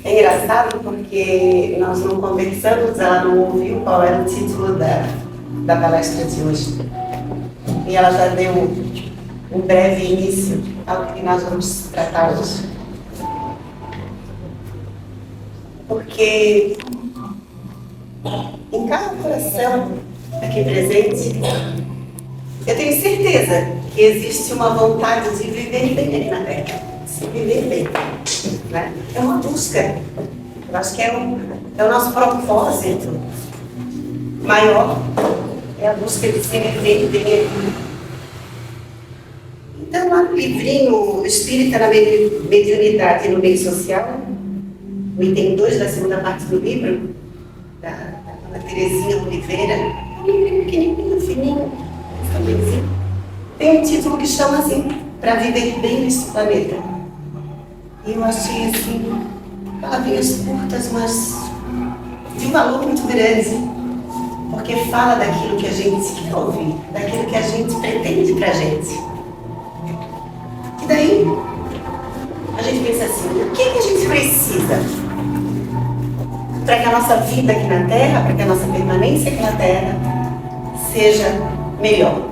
É engraçado porque nós não conversamos, ela não ouviu qual era o título da palestra de hoje. E ela já deu um breve início ao que nós vamos tratar hoje. Porque em cada coração aqui presente, eu tenho certeza que existe uma vontade de viver bem aqui na Terra. Se viver bem, né? É uma busca. Eu acho que é o nosso propósito maior, é a busca de se viver bem aqui. Então, lá no livrinho Espírita na Mediunidade e no Meio Social, o item 2 da segunda parte do livro, da Ana Terezinha Oliveira, é um livrinho pequenininho, fininho, tem um título que chama assim, Para Viver Bem neste Planeta. E eu achei assim, palavrinhas curtas, mas de um valor muito grande, porque fala daquilo que a gente quer ouvir, daquilo que a gente pretende pra gente. E daí, a gente pensa assim, o que a gente precisa para que a nossa vida aqui na Terra, para que a nossa permanência aqui na Terra seja melhor?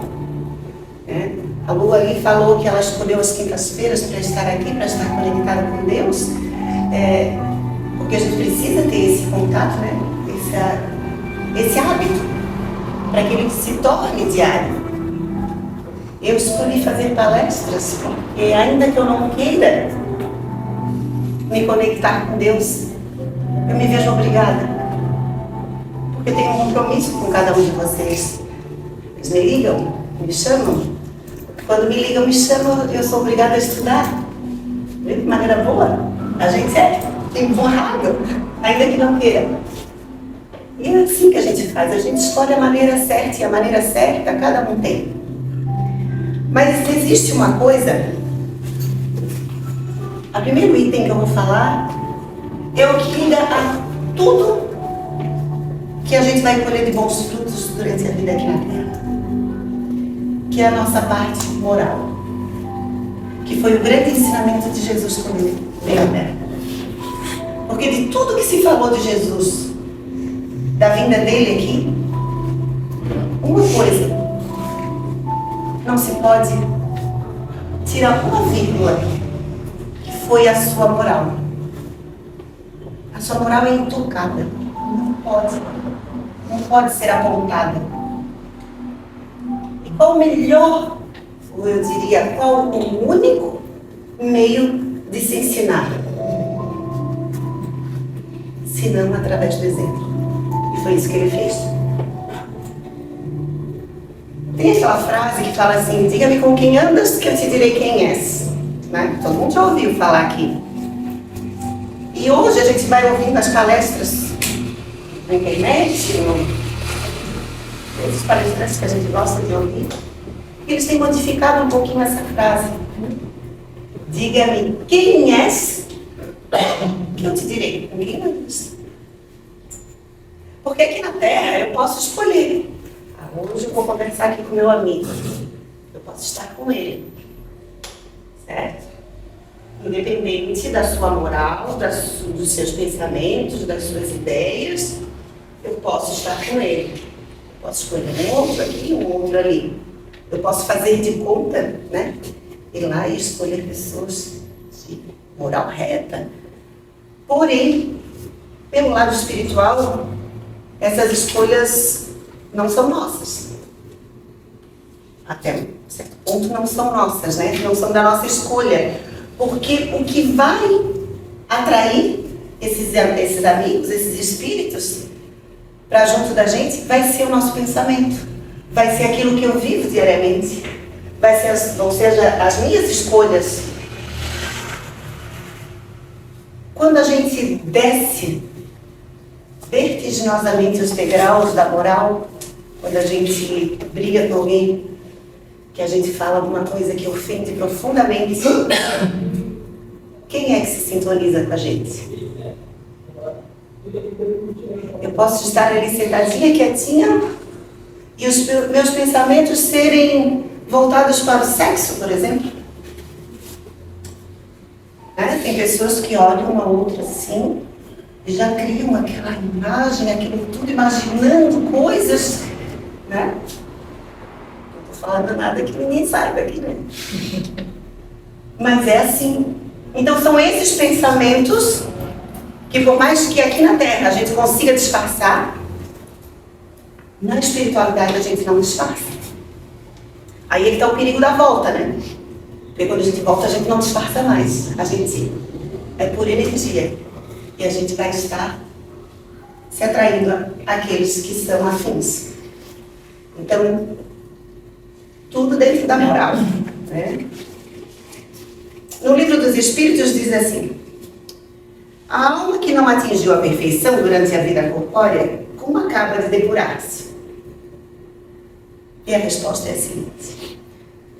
A Lu ali falou que ela escolheu as quintas-feiras para estar aqui, para estar conectada com Deus, porque a gente precisa ter esse contato, né? Esse hábito, para que ele se torne diário. Eu escolhi fazer palestras, porque ainda que eu não queira me conectar com Deus, eu me vejo obrigada, porque eu tenho um compromisso com cada um de vocês. Eles me ligam, me chamam. Quando me ligam, me chamam, eu sou obrigada a estudar. De maneira boa. A gente é empurrado, ainda que não queira. E é assim que a gente faz. A gente escolhe a maneira certa, e a maneira certa cada um tem. Mas existe uma coisa. O primeiro item que eu vou falar é o que liga a tudo que a gente vai colher de bons frutos durante a vida aqui na Terra. Que é a nossa parte moral, que foi o grande ensinamento de Jesus quando ele veio à Terra. Porque de tudo que se falou de Jesus, da vinda dele aqui, uma coisa não se pode tirar uma vírgula, que foi a sua moral. A sua moral é intocável, não pode ser apontada. Qual o melhor, ou eu diria, qual o único meio de se ensinar? Se não através do exemplo. E foi isso que ele fez. Tem aquela frase que fala assim, diga-me com quem andas que eu te direi quem és. Né? Todo mundo já ouviu falar aqui. E hoje a gente vai ouvindo as palestras na internet, os palestrantes que a gente gosta de ouvir, eles têm modificado um pouquinho essa frase. Diga-me quem és, que eu te direi com quem andas. Porque aqui na Terra eu posso escolher. Hoje eu vou conversar aqui com meu amigo. Eu posso estar com ele. Certo? Independente da sua moral, dos seus pensamentos, das suas ideias, eu posso estar com ele. Posso escolher um outro aqui, um outro ali. Eu posso fazer de conta, né? Ir lá e escolher pessoas de moral reta. Porém, pelo lado espiritual, essas escolhas não são nossas. Até um certo ponto não são nossas, né? Não são da nossa escolha. Porque o que vai atrair esses amigos, esses espíritos, para junto da gente, vai ser o nosso pensamento, vai ser aquilo que eu vivo diariamente, ou seja, as minhas escolhas. Quando a gente desce vertiginosamente os degraus da moral, quando a gente briga com alguém, que a gente fala alguma coisa que ofende profundamente, quem é que se sintoniza com a gente? Eu posso estar ali sentadinha, quietinha, e os meus pensamentos serem voltados para o sexo, por exemplo. Né? Tem pessoas que olham uma outra assim e já criam aquela imagem, aquilo tudo, imaginando coisas, né? Não estou falando nada que ninguém saiba aqui, né? Mas é assim. Então são esses pensamentos que, por mais que aqui na Terra a gente consiga disfarçar, na espiritualidade a gente não disfarça. Aí é que está o perigo da volta, né? Porque quando a gente volta, a gente não disfarça mais. A gente é por energia. E a gente vai estar se atraindo àqueles que são afins. Então, tudo dentro da moral, né? No Livro dos Espíritos diz assim: a alma que não atingiu a perfeição durante a vida corpórea, como acaba de depurar-se? E a resposta é a seguinte: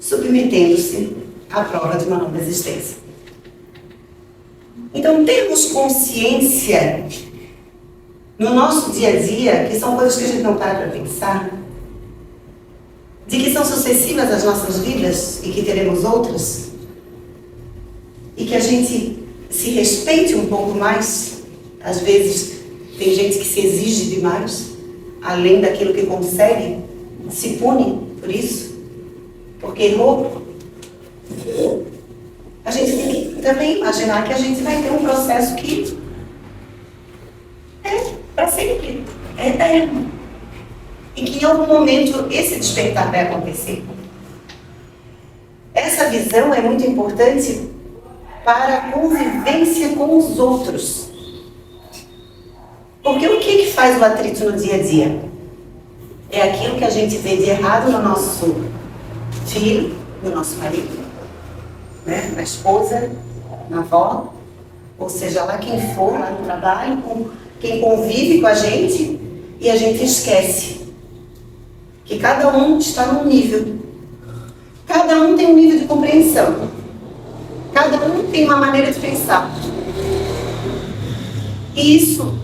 submetendo-se à prova de uma nova existência. Então, termos consciência no nosso dia a dia, que são coisas que a gente não para para pensar, de que são sucessivas as nossas vidas e que teremos outras, e que a gente se respeite um pouco mais. Às vezes, tem gente que se exige demais, além daquilo que consegue, se pune por isso, porque errou. A gente tem que também imaginar que a gente vai ter um processo que é para sempre, é eterno. E que em algum momento esse despertar vai acontecer. Essa visão é muito importante para a convivência com os outros. Porque o que faz o atrito no dia a dia? É aquilo que a gente vê de errado no nosso filho, no nosso marido, né? Na esposa, na avó, ou seja lá quem for, lá no trabalho, com quem convive com a gente, e a gente esquece que cada um está num nível. Cada um tem um nível de compreensão. Cada um tem uma maneira de pensar. E isso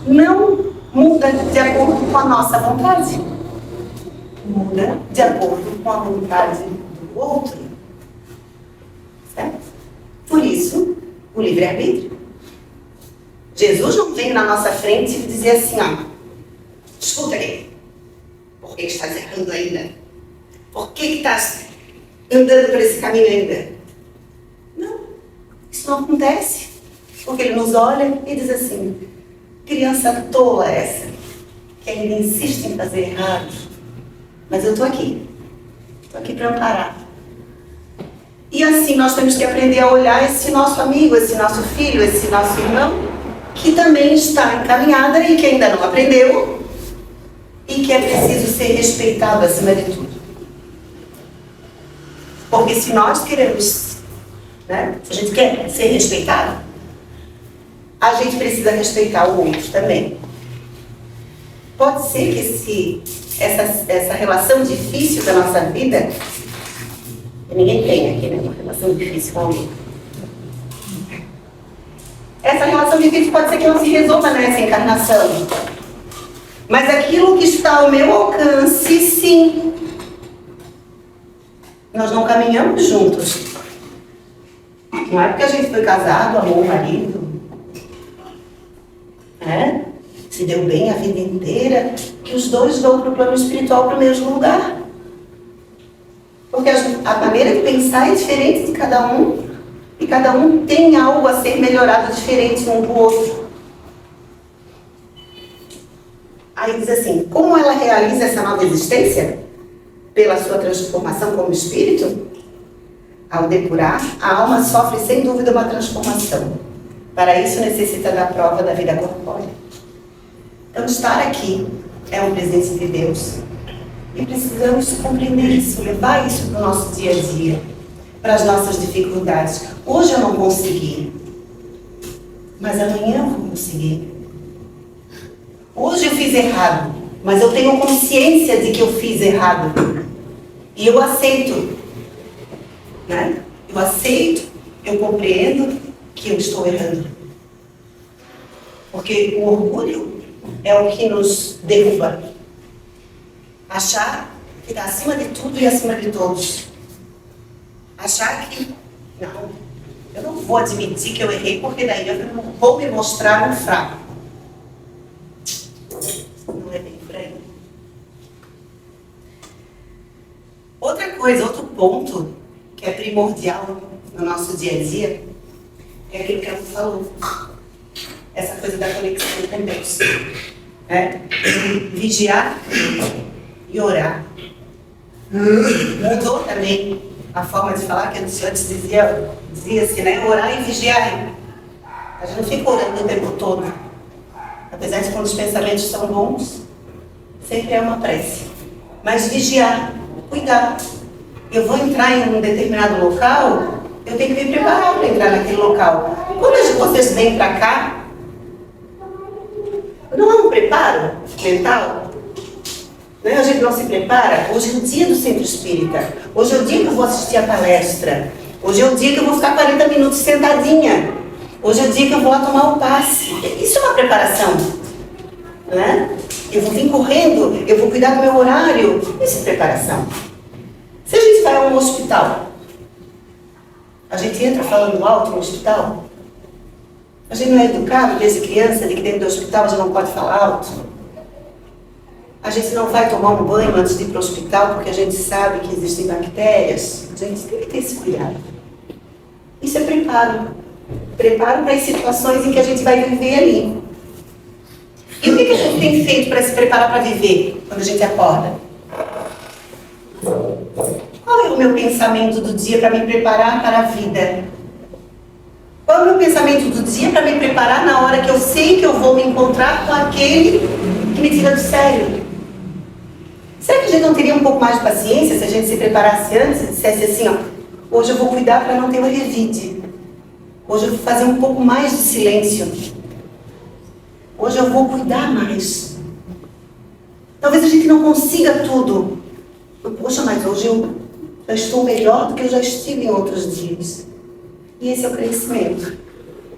não muda de acordo com a nossa vontade. Muda de acordo com a vontade do outro. Certo? Por isso, o livre-arbítrio. Jesus não vem na nossa frente e dizer assim, ó, escuta aí, por que estás errando ainda? Por que estás andando por esse caminho ainda? Não, isso não acontece. Porque ele nos olha e diz assim, criança tola essa, que ainda insiste em fazer errado, mas eu estou aqui para amparar. E assim nós temos que aprender a olhar esse nosso amigo, esse nosso filho, esse nosso irmão, que também está encaminhada e que ainda não aprendeu, e que é preciso ser respeitado acima de tudo. Porque se nós queremos, né, se a gente quer ser respeitado, a gente precisa respeitar o outro também. Pode ser que essa relação difícil da nossa vida, ninguém tem aqui, né, uma relação difícil com alguém. Essa relação difícil pode ser que não se resolva nessa encarnação. Mas aquilo que está ao meu alcance, sim. Nós não caminhamos juntos. Não é porque a gente foi casado, amou o marido, né? Se deu bem a vida inteira, que os dois vão para o plano espiritual para o mesmo lugar. Porque a maneira de pensar é diferente de cada um, e cada um tem algo a ser melhorado diferente um do outro. Aí diz assim, como ela realiza essa nova existência? Pela sua transformação como espírito? Ao depurar, a alma sofre sem dúvida uma transformação. Para isso necessita da prova da vida corpórea. Então estar aqui é um presente de Deus. E precisamos compreender isso, levar isso para o nosso dia a dia, para as nossas dificuldades. Hoje eu não consegui, mas amanhã eu vou conseguir. Hoje eu fiz errado, mas eu tenho consciência de que eu fiz errado. E eu aceito, né? Eu aceito, eu compreendo que eu estou errando. Porque o orgulho é o que nos derruba. Achar que está acima de tudo e acima de todos. Achar que, não, Eu não vou admitir que eu errei, porque daí eu não vou me mostrar um fraco. Não é bem por aí. Outra coisa, outro ponto que é primordial no nosso dia a dia é aquilo que ela falou. Essa coisa da conexão com Deus. Vigiar e orar. Mudou também a forma de falar, que antes dizia-se, né? Orar e vigiar. A gente não fica orando o tempo todo. Apesar de quando os pensamentos são bons, sempre é uma prece. Mas vigiar, cuidar. Eu vou entrar em um determinado local, eu tenho que me preparar para entrar naquele local. Quando vocês vêm para cá, não há um preparo mental? A gente não se prepara. Hoje é o dia do centro espírita. Hoje é o dia que eu vou assistir a palestra. Hoje é o dia que eu vou ficar 40 minutos sentadinha. Hoje é o dia que eu vou lá tomar o passe. Isso é uma preparação. Eu vou vir correndo, eu vou cuidar do meu horário. Isso é preparação. Se a gente vai a um hospital, a gente entra falando alto no hospital. A gente não é educado desde criança de que dentro do hospital a gente não pode falar alto. A gente não vai tomar um banho antes de ir para o hospital porque a gente sabe que existem bactérias. A gente tem que ter esse cuidado. Isso é preparo. Preparo para as situações em que a gente vai viver ali. E o que a gente tem feito para se preparar para viver quando a gente acorda? Qual é o meu pensamento do dia para me preparar para a vida? Qual é o meu pensamento do dia para me preparar na hora que eu sei que eu vou me encontrar com aquele que me tira do sério? Será que a gente não teria um pouco mais de paciência se a gente se preparasse antes e dissesse assim, hoje eu vou cuidar para não ter uma revide. Hoje eu vou fazer um pouco mais de silêncio. Hoje eu vou cuidar mais. Talvez a gente não consiga tudo. Poxa, mas hoje eu já estou melhor do que eu já estive em outros dias. E esse é o crescimento.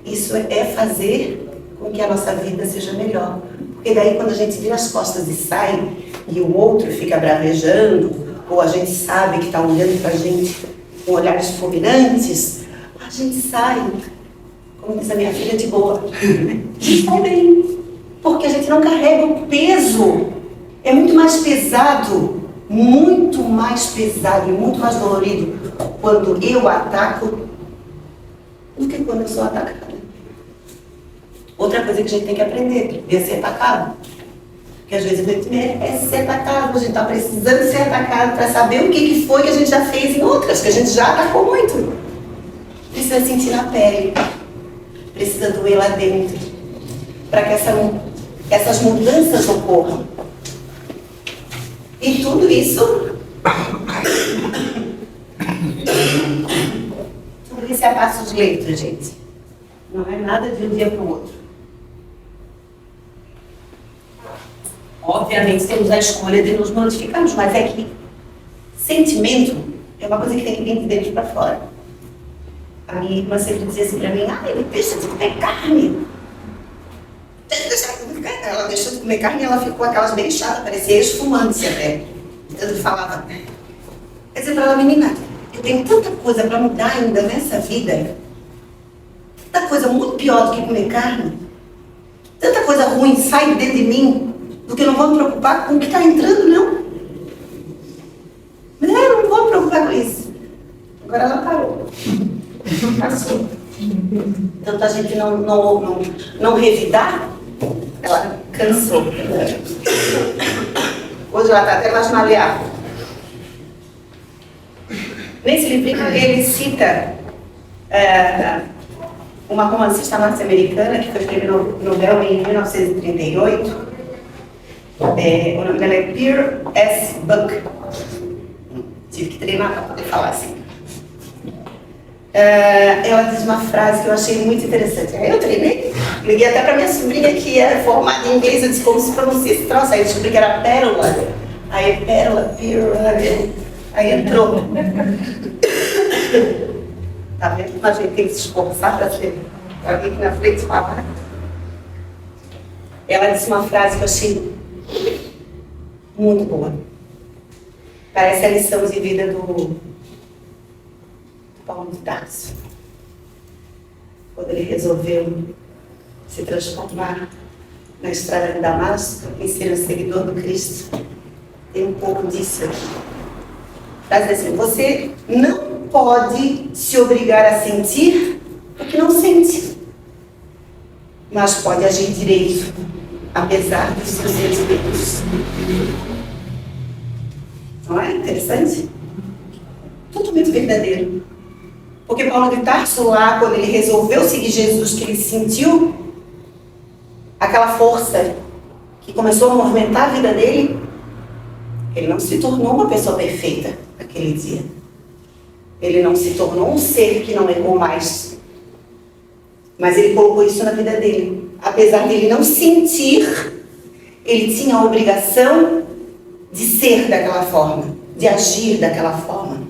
Isso é fazer com que a nossa vida seja melhor. Porque daí quando a gente vira as costas e sai, e o outro fica bravejando, ou a gente sabe que está olhando para a gente com olhares fulminantes, a gente sai, como diz a minha filha, de boa. A gente sai bem. Porque a gente não carrega o peso. É muito mais pesado e muito mais dolorido quando eu ataco do que quando eu sou atacada. Outra coisa que a gente tem que aprender é ser atacado. Porque às vezes a gente merece ser atacado, a gente está precisando ser atacado para saber o que foi que a gente já fez em outras, que a gente já atacou muito. Precisa sentir na pele, precisa doer lá dentro, para que essas mudanças ocorram. E tudo isso é a passo de letra, gente. Não é nada de um dia para o outro. Obviamente temos a escolha de nos modificarmos, mas é que sentimento é uma coisa que tem que vir de dentro para fora. A minha irmã sempre dizia assim para mim, deixa de comer carne. Ela deixou de comer carne e ela ficou aquelas bem chatas, parecia esfumante até. Tanto falava. Quer dizer para ela, menina, eu tenho tanta coisa para mudar ainda nessa vida. Tanta coisa muito pior do que comer carne. Tanta coisa ruim sai de dentro de mim, do que eu não vou me preocupar com o que está entrando, não. Eu não vou me preocupar com isso. Agora ela parou. Passou. Tanto a gente não revidar, ela cansou. Hoje ela está até mais maleável. Nesse livrinho ele cita uma romancista norte-americana que foi prêmio Nobel em 1938. O nome dela é Pearl S. Buck. Tive que treinar para poder falar assim. Ela diz uma frase que eu achei muito interessante. Aí eu treinei, liguei até para minha sobrinha que é formada em inglês, eu disse como se pronuncia esse troço. Aí eu descobri que era pérola. Aí pérola, aí entrou. Tá vendo? A gente tem que se esforçar para vir aqui na frente falar. Ela disse uma frase que eu achei muito boa. Parece a lição de vida do Paulo de Tarso. quando ele resolveu se transformar na estrada de Damasco e ser um seguidor do Cristo. Tem um pouco disso aqui. Frase assim: você não pode se obrigar a sentir o que não sente, mas pode agir direito, apesar dos seus sentimentos. Não é interessante? Tudo muito verdadeiro. Porque Paulo de Tarso lá, quando ele resolveu seguir Jesus, que ele sentiu aquela força que começou a movimentar a vida dele, ele não se tornou uma pessoa perfeita naquele dia. Ele não se tornou um ser que não errou mais. Mas ele colocou isso na vida dele. Apesar de ele não sentir, ele tinha a obrigação de ser daquela forma, de agir daquela forma,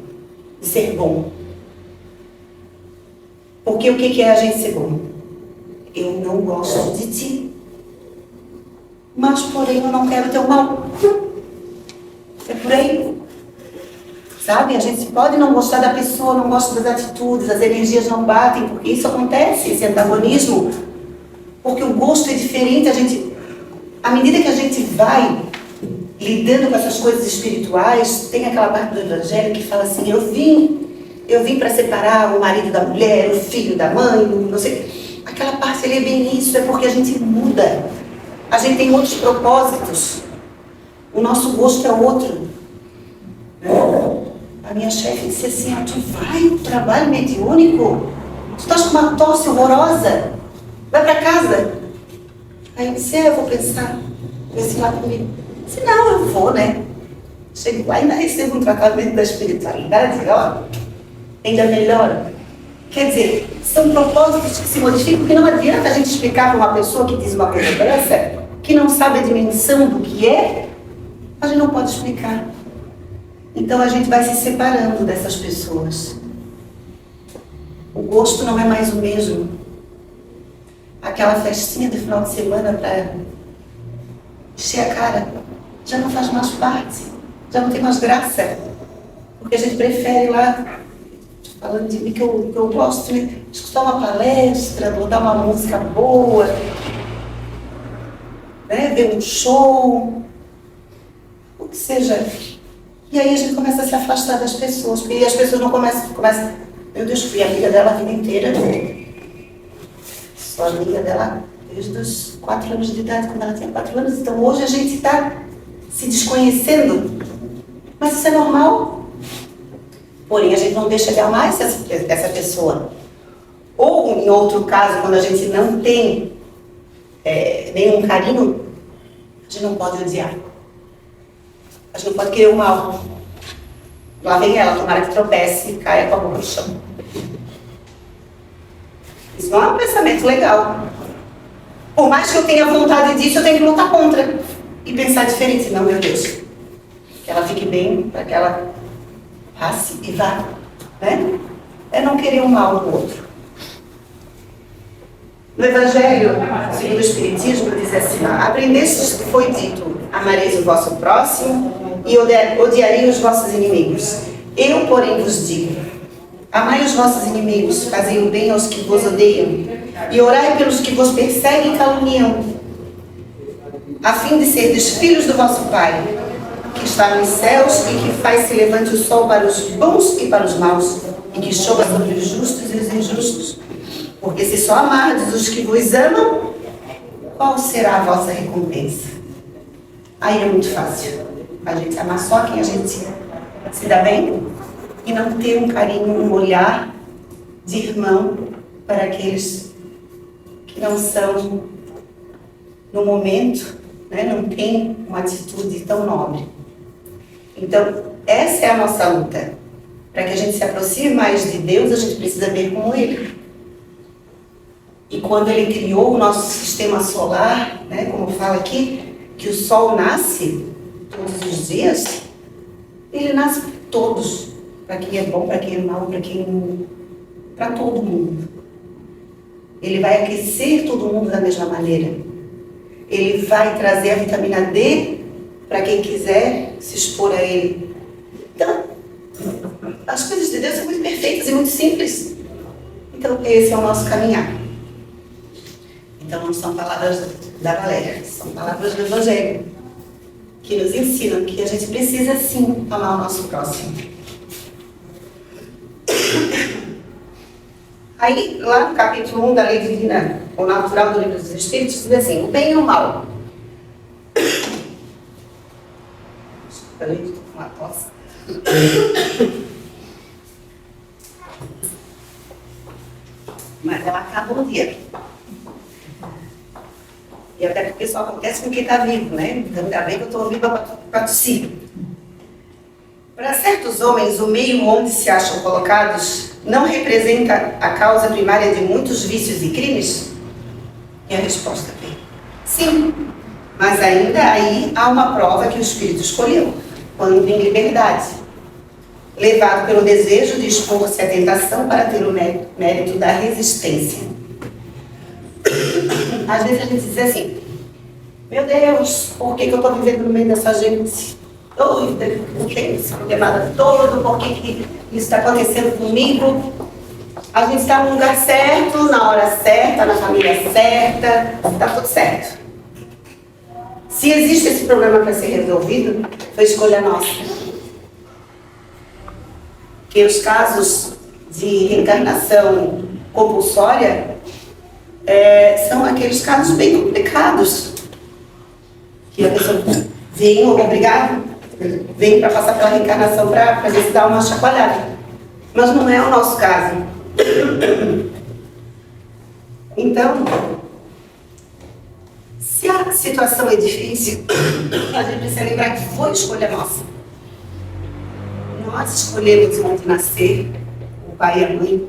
de ser bom. Porque o que é a gente ser bom? Eu não gosto de ti, mas porém eu não quero teu mal. É por aí. Sabe? A gente pode não gostar da pessoa, não gosta das atitudes, as energias não batem, porque isso acontece, esse antagonismo. Porque o gosto é diferente, à medida que a gente vai lidando com essas coisas espirituais, tem aquela parte do Evangelho que fala assim: eu vim para separar o marido da mulher, o filho da mãe, não sei. Aquela parte ali é bem isso, é porque a gente muda. A gente tem outros propósitos. O nosso gosto é outro. A minha chefe disse assim: tu vai no trabalho mediúnico? Tu estás com uma tosse horrorosa? Vai para casa. Aí eu disse: eu vou pensar. Pense lá comigo. Disse: não, eu vou, né? Chego lá e ainda recebo um tratamento da espiritualidade, ó, ainda melhora. Quer dizer, são propósitos que se modificam, porque não adianta a gente explicar para uma pessoa que diz uma coisa dessa, que não sabe a dimensão do que é, a gente não pode explicar. Então a gente vai se separando dessas pessoas. O gosto não é mais o mesmo. Aquela festinha do final de semana para encher a cara já não faz mais parte, já não tem mais graça. Porque a gente prefere lá, falando de mim que eu gosto, né? Escutar uma palestra, botar uma música boa, né? Ver um show, o que seja. E aí a gente começa a se afastar das pessoas, porque as pessoas não começam, meu Deus, fui amiga dela a vida inteira. Sou amiga dela desde os 4 anos de idade, quando ela tinha 4 anos. Então hoje a gente está se desconhecendo. Mas isso é normal. Porém, a gente não deixa de amar essa pessoa. Ou, em outro caso, quando a gente não tem nenhum carinho, a gente não pode odiar. A gente não pode querer o mal. Lá vem ela, tomara que tropece e caia com a boca no chão. Isso não é um pensamento legal. Por mais que eu tenha vontade disso, eu tenho que lutar contra. E pensar diferente. Não, meu Deus. Que ela fique bem, para que ela passe e vá. Né? É não querer o mal do outro. No Evangelho, segundo o Espiritismo, diz assim: aprendestes que foi dito, amareis o vosso próximo e odiarei os vossos inimigos. Eu, porém, vos digo: amai os vossos inimigos, fazei o bem aos que vos odeiam, e orai pelos que vos perseguem e caluniam, a fim de serdes filhos do vosso Pai, que está nos céus e que faz se levante o sol para os bons e para os maus, e que chova sobre os justos e os injustos. Porque se só amardes os que vos amam, qual será a vossa recompensa? Aí é muito fácil a gente amar só quem a gente se dá bem e não ter um carinho, um olhar de irmão para aqueles que não são, no momento, né, não tem uma atitude tão nobre. Então, essa é a nossa luta. Para que a gente se aproxime mais de Deus, a gente precisa ver como Ele. E quando Ele criou o nosso sistema solar, né, como fala aqui, que o Sol nasce todos os dias, Ele nasce para todos. Para quem é bom, para quem é mau, para todo mundo. Ele vai aquecer todo mundo da mesma maneira. Ele vai trazer a vitamina D para quem quiser se expor a Ele. Então, as coisas de Deus são muito perfeitas e muito simples. Então, Então, esse é o nosso caminhar. Então, não são palavras da Valéria, são palavras do Evangelho, que nos ensinam que a gente precisa, sim, amar o nosso próximo. Aí, lá no capítulo 1 da Lei Divina, o natural do Livro dos Espíritos, diz assim, o bem e o mal. Desculpa, gente, estou com uma tosse. Mas ela acaba um dia. E até porque isso acontece com quem está vivo, né? Então, ainda bem que eu estou viva para tossir. Para certos homens, o meio onde se acham colocados não representa a causa primária de muitos vícios e crimes? E a resposta é sim. Mas ainda aí há uma prova que o Espírito escolheu, quando em liberdade, levado pelo desejo de expor-se à tentação para ter o mérito da resistência. Às vezes a gente diz assim, meu Deus, por que eu estou vivendo no meio dessa gente doida, por que esse problema todo, por que isso está acontecendo comigo? A gente está no lugar certo, na hora certa, na família certa, está tudo certo. Se existe esse problema para ser resolvido, foi escolha nossa. Que os casos de reencarnação compulsória são aqueles casos bem complicados, que a pessoa vem obrigado, vem para passar pela reencarnação para ver se dá uma chacoalhada. Mas não é o nosso caso. Então, se a situação é difícil, a gente precisa lembrar que foi escolha nossa. Nós escolhemos onde nascer, o pai e a mãe,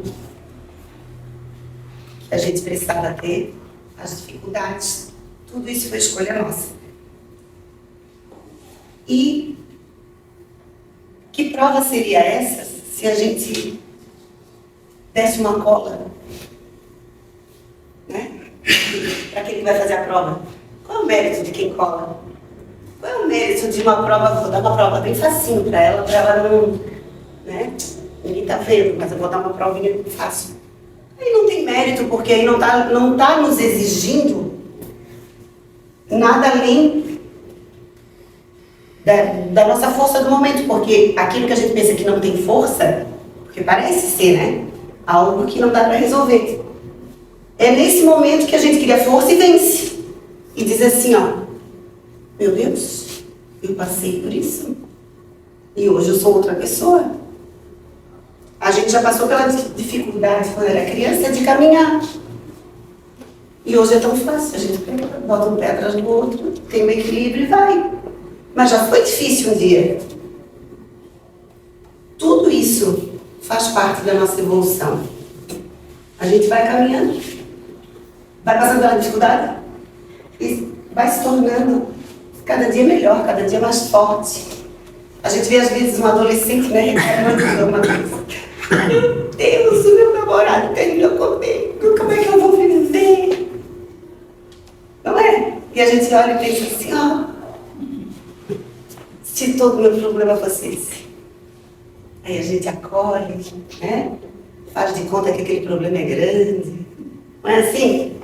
que a gente precisava ter, as dificuldades, tudo isso foi escolha nossa. E que prova seria essa se a gente desse uma cola, né? Para quem vai fazer a prova? Qual é o mérito de quem cola? Qual é o mérito de uma prova? Vou dar uma prova bem facinho para ela não, né? Ninguém está vendo, mas eu vou dar uma provinha bem fácil. Aí não tem mérito, porque aí não tá nos exigindo nada além da nossa força do momento, porque aquilo que a gente pensa que não tem força, porque parece ser, né? Algo que não dá para resolver. É nesse momento que a gente cria força e vence. E diz assim, ó, meu Deus, eu passei por isso. E hoje eu sou outra pessoa. A gente já passou pela dificuldade quando era criança de caminhar. E hoje é tão fácil, a gente bota um pé atrás do outro, tem um equilíbrio e vai. Mas já foi difícil um dia. Tudo isso faz parte da nossa evolução. A gente vai caminhando, vai passando pela dificuldade e vai se tornando cada dia melhor, cada dia mais forte. A gente vê às vezes um adolescente, né, reclamando uma coisa. Meu Deus, o meu namorado terminou comigo, como é que eu vou viver? Não é? E a gente olha e pensa assim, ó, se todo o meu problema fosse esse. Aí a gente acolhe, né? Faz de conta que aquele problema é grande. Não é assim?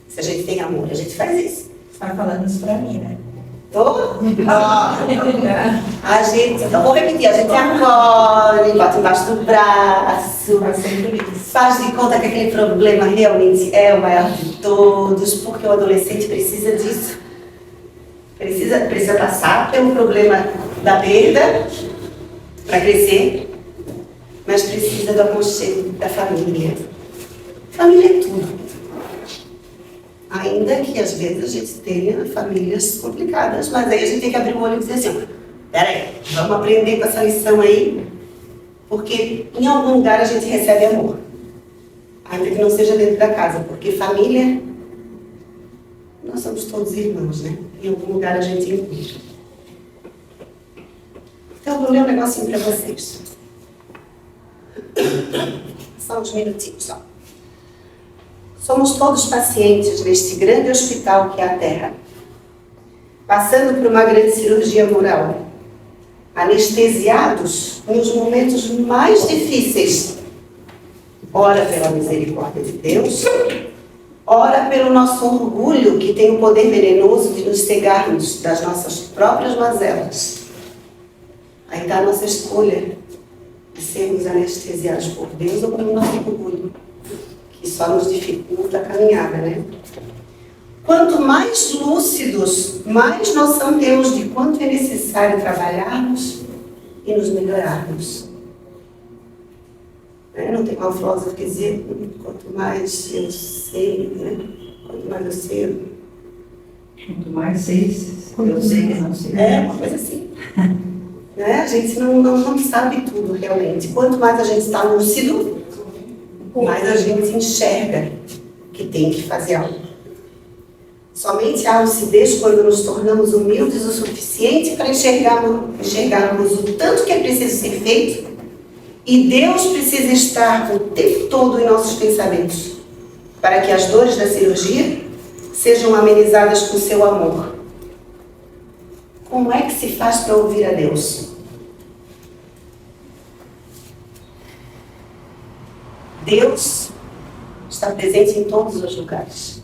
Se a gente tem amor, a gente faz isso. Você tá falando isso pra mim, né? A gente, eu vou repetir, a gente acolhe, bota embaixo do braço, faz de conta que aquele problema realmente é o maior de todos, porque o adolescente precisa disso. Precisa passar pelo problema da perda para crescer, mas precisa do aconchego da família. Família é tudo. Ainda que às vezes a gente tenha famílias complicadas, mas aí a gente tem que abrir o olho e dizer assim, peraí, vamos aprender com essa lição aí, porque em algum lugar a gente recebe amor. Ainda que não seja dentro da casa, porque família, nós somos todos irmãos, né? Em algum lugar a gente encontra. Então, eu vou ler um negocinho para vocês. Só uns minutinhos, só. Somos todos pacientes neste grande hospital que é a Terra, passando por uma grande cirurgia moral, anestesiados nos momentos mais difíceis, ora pela misericórdia de Deus, ora pelo nosso orgulho, que tem o poder venenoso de nos cegarmos das nossas próprias mazelas. Aí está a nossa escolha de sermos anestesiados por Deus ou pelo nosso orgulho, que só nos dificulta a caminhada, né? Quanto mais lúcidos, mais noção temos de quanto é necessário trabalharmos e nos melhorarmos. Não tem um filósofo que dizia, quanto mais eu sei, né? Quanto mais eu sei. Quanto mais sei, eu sei que não sei. Uma coisa assim. A gente não sabe tudo realmente. Quanto mais a gente está lúcido, mais a gente enxerga que tem que fazer algo. Somente há lucidez quando nos tornamos humildes o suficiente para enxergarmos o tanto que é preciso ser feito, e Deus precisa estar o tempo todo em nossos pensamentos, para que as dores da cirurgia sejam amenizadas com seu amor. Como é que se faz para ouvir a Deus? Deus está presente em todos os lugares.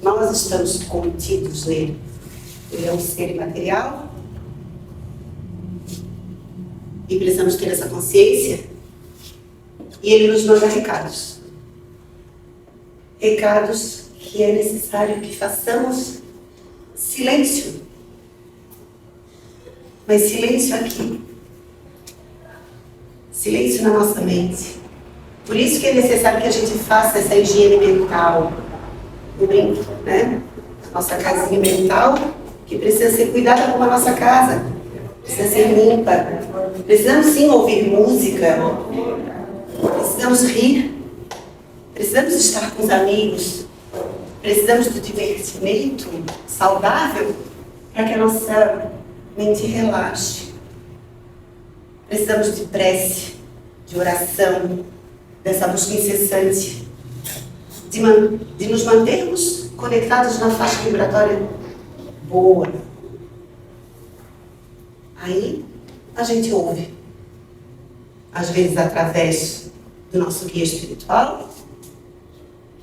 Nós estamos contidos nele. Ele é um ser imaterial e precisamos ter essa consciência. E ele nos manda recados. Recados que é necessário que façamos silêncio. Mas silêncio aqui. Silêncio na nossa mente. Por isso que é necessário que a gente faça essa higiene mental. Eu brinco, né? Nossa casinha mental, que precisa ser cuidada como a nossa casa. Precisa ser limpa. Precisamos sim ouvir música. Precisamos rir. Precisamos estar com os amigos. Precisamos do divertimento saudável para que a nossa mente relaxe. Precisamos de prece, de oração, dessa busca incessante, de nos mantermos conectados na faixa vibratória boa. Aí a gente ouve, às vezes através do nosso guia espiritual,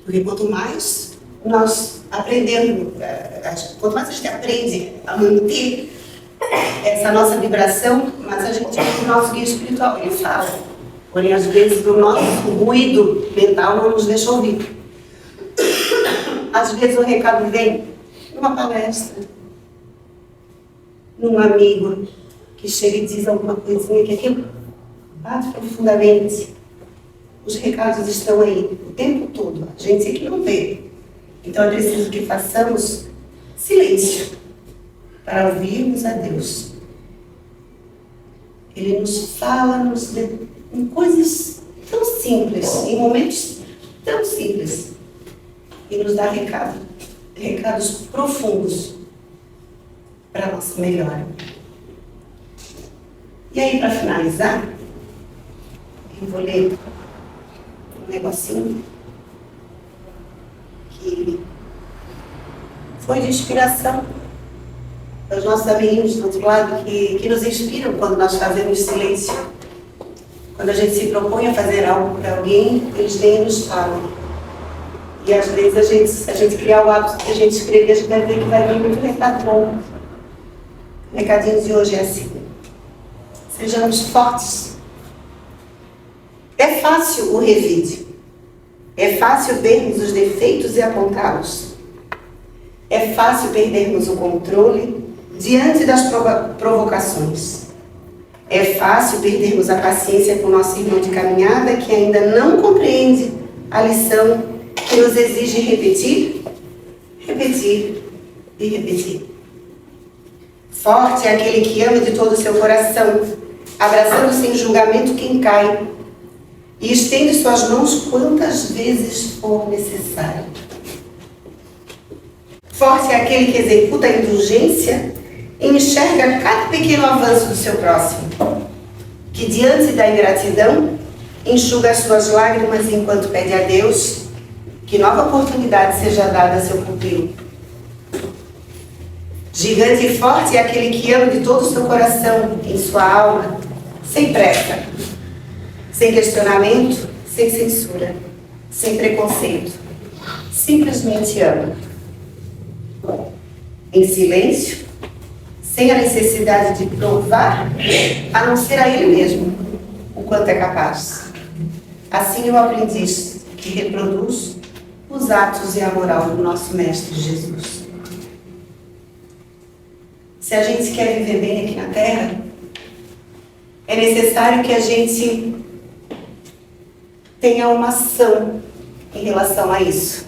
porque quanto mais nós aprendemos, quanto mais a gente aprende a manter essa nossa vibração, mais a gente ouve o nosso guia espiritual. Ele fala, porém às vezes o nosso ruído mental não nos deixa ouvir. Às vezes o recado vem numa palestra, num amigo que chega e diz alguma coisinha que aquilo bate profundamente. Os recados estão aí o tempo todo, a gente aqui não vê. Então é preciso que façamos silêncio para ouvirmos a Deus. Ele nos fala em coisas tão simples, em momentos tão simples, e nos dá recados profundos para a nossa melhora. E aí, para finalizar, eu vou ler um negocinho que foi de inspiração dos nossos amiguinhos do outro lado, que nos inspiram quando nós fazemos silêncio. Quando a gente se propõe a fazer algo para alguém, eles vêm e nos falam. E às vezes se a gente criar o hábito de a gente escrever, a gente vai ver que vai vir muito recado bom. O recadinho de hoje é assim: sejamos fortes. É fácil o revide. É fácil vermos os defeitos e apontá-los. É fácil perdermos o controle diante das provocações. É fácil perdermos a paciência com nosso irmão de caminhada que ainda não compreende a lição que nos exige repetir, repetir e repetir. Forte é aquele que ama de todo o seu coração, abraçando sem julgamento quem cai, e estende suas mãos quantas vezes for necessário. Forte é aquele que executa a indulgência e enxerga cada pequeno avanço do seu próximo, que diante da ingratidão enxuga as suas lágrimas enquanto pede a Deus que nova oportunidade seja dada a seu pupilo. Gigante e forte é aquele que ama de todo o seu coração, em sua alma, sem pressa, sem questionamento, sem censura, sem preconceito. Simplesmente ama. Em silêncio, sem a necessidade de provar, a não ser a ele mesmo, o quanto é capaz. Assim eu aprendi que reproduz os atos e a moral do nosso Mestre Jesus. Se a gente quer viver bem aqui na Terra, é necessário que a gente tenha uma ação em relação a isso.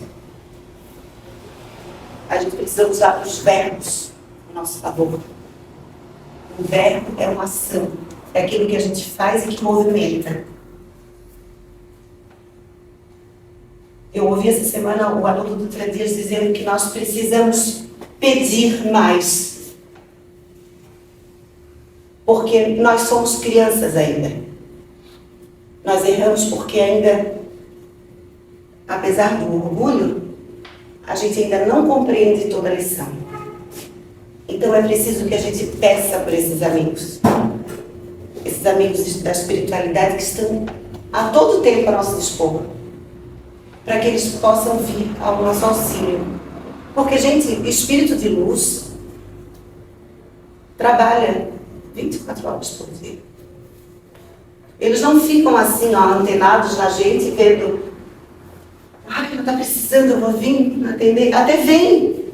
A gente precisa usar os verbos a nosso favor. O verbo é uma ação, é aquilo que a gente faz e que movimenta. Eu ouvi essa semana o Haroldo Dutra Dias dizendo que nós precisamos pedir mais. Porque nós somos crianças ainda. Nós erramos porque ainda, apesar do orgulho, a gente ainda não compreende toda a lição. Então é preciso que a gente peça por esses amigos da espiritualidade que estão a todo tempo a nosso dispor, para que eles possam vir ao nosso auxílio. Porque, gente, espírito de luz trabalha 24 horas por dia. Eles não ficam assim, ó, antenados na gente, vendo, ela está precisando, eu vou vir atender. Até vem.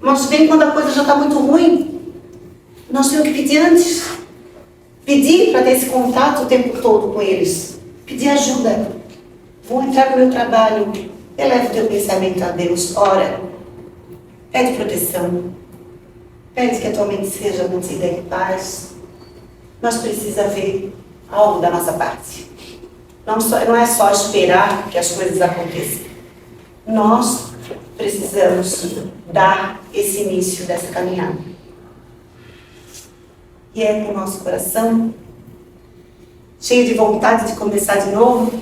Mas vem quando a coisa já está muito ruim. Nós temos que pedir antes. Pedir para ter esse contato o tempo todo com eles. Pedir ajuda. Vou entrar no meu trabalho. Eleva o teu pensamento a Deus. Ora. Pede proteção. Pede que a tua mente seja mantida em paz. Nós precisamos ver algo da nossa parte. Não é só esperar que as coisas aconteçam. Nós precisamos dar esse início dessa caminhada. E é com o nosso coração cheio de vontade de começar de novo,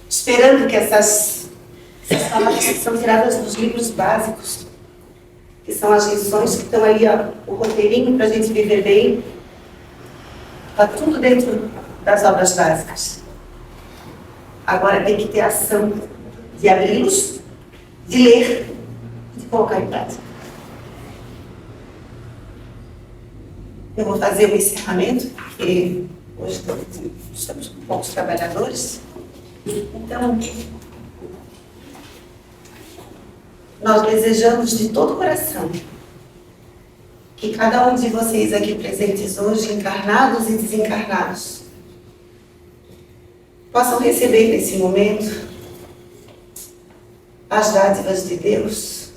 esperando que essas palavras que são tiradas dos livros básicos, que são as lições que estão ali, ó, o roteirinho para a gente viver bem, está tudo dentro das obras básicas. Agora tem que ter ação de abri-los, de ler e de colocar em prática. Eu vou fazer o encerramento, porque hoje estamos com poucos trabalhadores. Então, nós desejamos de todo o coração que cada um de vocês aqui presentes hoje, encarnados e desencarnados, possam receber nesse momento as dádivas de Deus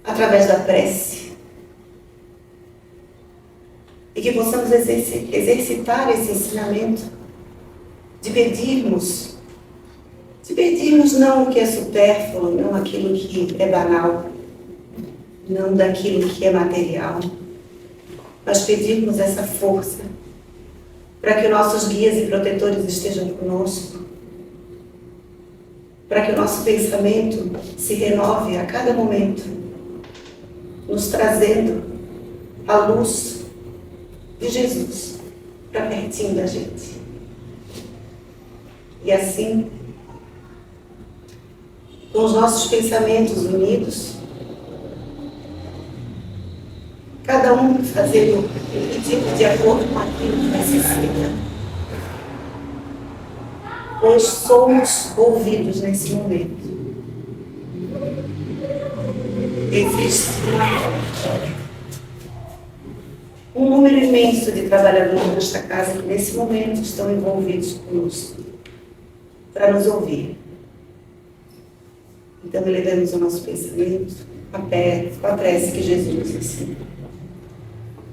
através da prece. E que possamos exercitar esse ensinamento de pedirmos não o que é supérfluo, não aquilo que é banal, não daquilo que é material, mas pedirmos essa força para que nossos guias e protetores estejam conosco, para que o nosso pensamento se renove a cada momento, nos trazendo a luz de Jesus para pertinho da gente. E assim, com os nossos pensamentos unidos, cada um fazendo o pedido de acordo com aquilo que necessita. Pois somos ouvidos nesse momento. Existe um número imenso de trabalhadores nesta casa que nesse momento estão envolvidos conosco para nos ouvir. Então elevamos o nosso pensamento com a prece que Jesus nos ensina.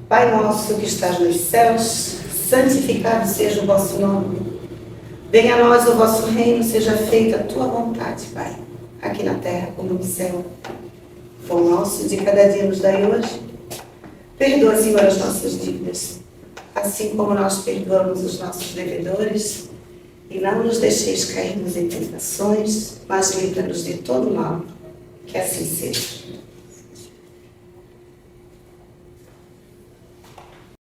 Pai nosso que estás nos céus, santificado seja o vosso nome. Venha a nós o vosso reino, seja feita a tua vontade, Pai, aqui na terra como no céu. O pão nosso de cada dia nos dai hoje. Perdoa, Senhor, as nossas dívidas, assim como nós perdoamos os nossos devedores. E não nos deixeis cairmos em tentações, mas livra-nos de todo mal. Que assim seja.